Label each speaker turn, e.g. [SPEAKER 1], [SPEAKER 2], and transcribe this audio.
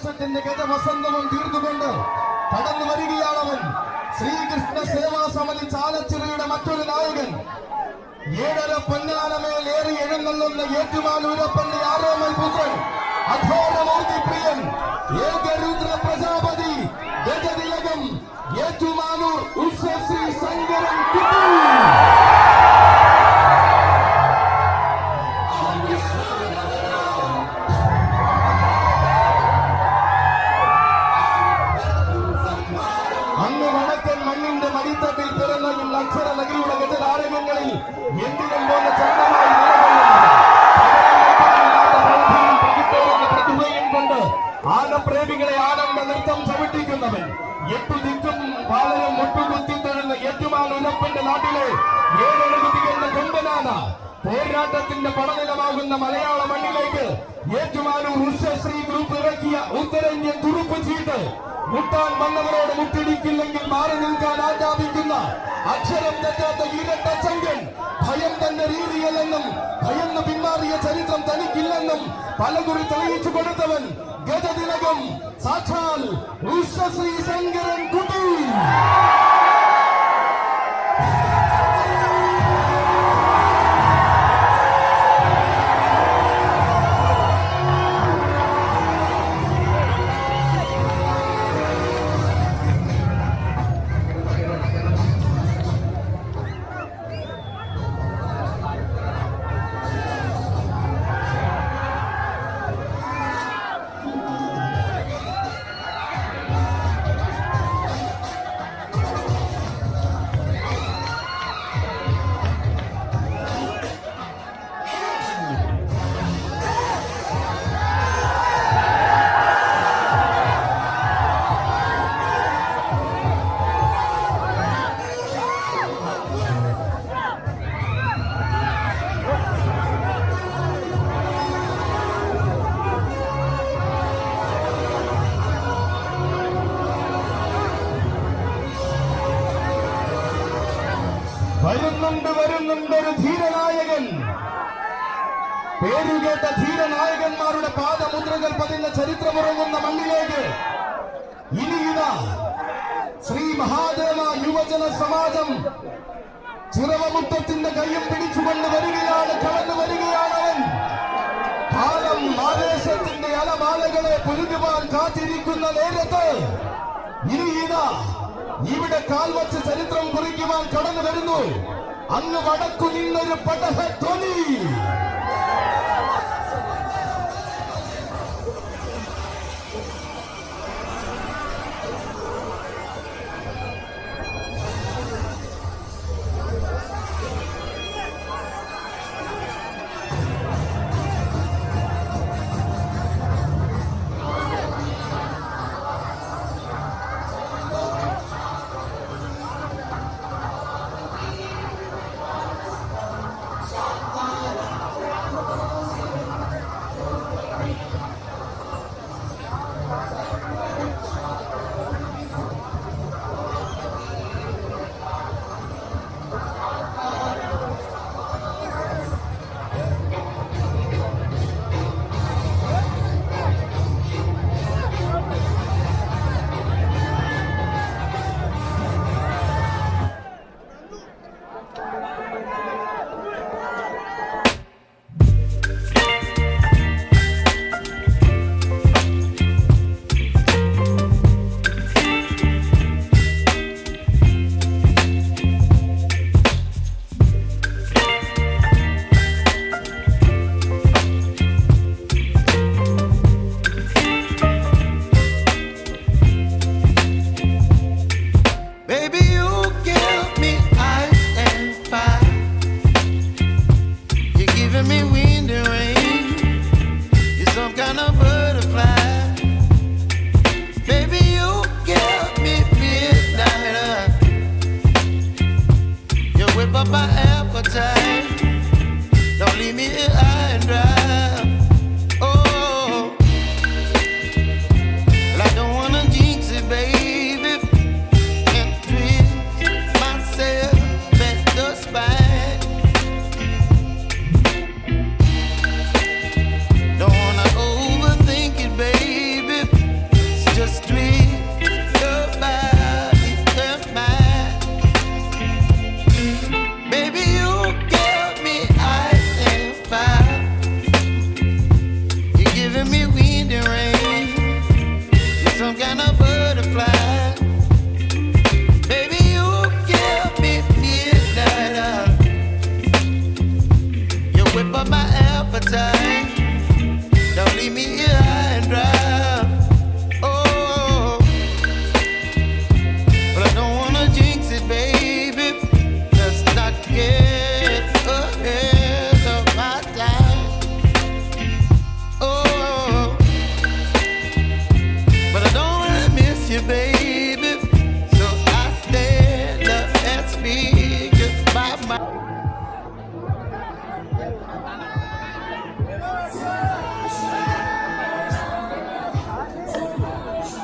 [SPEAKER 1] വർഷത്തിന്റെ ഗജവസന്തവും തീർന്നുകൊണ്ട് കടന്നു വരികയാണവൻ. ശ്രീകൃഷ്ണ സേവാ സമിതി ചാലച്ചിറയുടെ മറ്റൊരു നായകൻ. 7.5 പൊന്നാനമേൽ ഏറി എഴുന്നള്ളുന്ന ഏറ്റുമാനൂരപ്പന്റെ ആരോമൽ പുത്രൻ, അഘോരമൂർത്തി പ്രിയൻ, ഏകരുദ്ര പ്രജാപതി, ഗജതിലകം, ഏറ്റുമാനൂർ ഉഷശ്രീ ശങ്കരൻ കുട്ടി. അന്ന് വടക്കൻ മണ്ണിന്റെ മടിത്തട്ടിൽ പിറന്ന ഈ അക്ഷര നഗരിയുടെ ഗജതാരകങ്ങളിൽ എന്തിനും പോലെ ചരണമായി പ്രതിഭയും കൊണ്ട് ആനപ്രേമികളെ ആനന്ദ നൃത്തം ചവിട്ടിക്കുന്നവൻ, 8 ദിക്കും പാലനും മുട്ടുകുത്തി തൊഴുന്ന ഏറ്റുമാനൂരപ്പന്റെ നാട്ടിലെ 7 തികഞ്ഞ കൊമ്പനാന. പോരാട്ടത്തിന്റെ പടനിലമാകുന്ന മലയാള മണ്ണിലേക്ക് ഏറ്റുമാനൂർ ഉഷശ്രീ ഗ്രൂപ്പ് ഇറക്കിയ ഉത്തരേന്ത്യൻ തുറുപ്പ് ചീട്ട്. മുട്ടാൻ വന്നവരോട് മുട്ടിടിക്കില്ലെങ്കിൽ മാറി നിൽക്കാൻ ആജ്ഞാപിക്കുന്ന അക്ഷരം തെറ്റാത്ത ഇരട്ട ചങ്കൻ. ഭയം തന്റെ രീതിയല്ലെന്നും ഭയന്ന് പിന്മാറിയ ചരിത്രം തനിക്കില്ലെന്നും പലകുറി തെളിയിച്ചു കൊടുത്തവൻ, ഗജതിലകം, സാക്ഷാൽ ഉഷശ്രീ ശങ്കരൻ കുട്ടി. വരുന്നുണ്ടൊരു ധീരനായകൻ. പേരുകേട്ട ധീരനായകന്മാരുടെ പാദമുദ്രകൾ പതിഞ്ഞ ചരിത്രമുറങ്ങുന്ന മണ്ണിലേക്ക് ഇനി ഇതാ ശ്രീ മഹാദേവ യുവജന സമാജം ചിറവമുട്ടത്തിന്റെ കയ്യും പിടിച്ചുകൊണ്ട് വരികയാണ്, കടന്നു വരികയാണവൻ. കാലം ആവേശത്തിന്റെ അലമാലകളെ പുലുകുവാൻ കാത്തിരിക്കുന്ന നേരത്ത് ഇനി ഇതാ ഇവിടെ കാൽവച്ച് ചരിത്രം കുറിക്കുവാൻ കടന്നു വരുന്നു. അങ്ങ് വടക്കു നിന്നൊരു പടഹധ്വനി.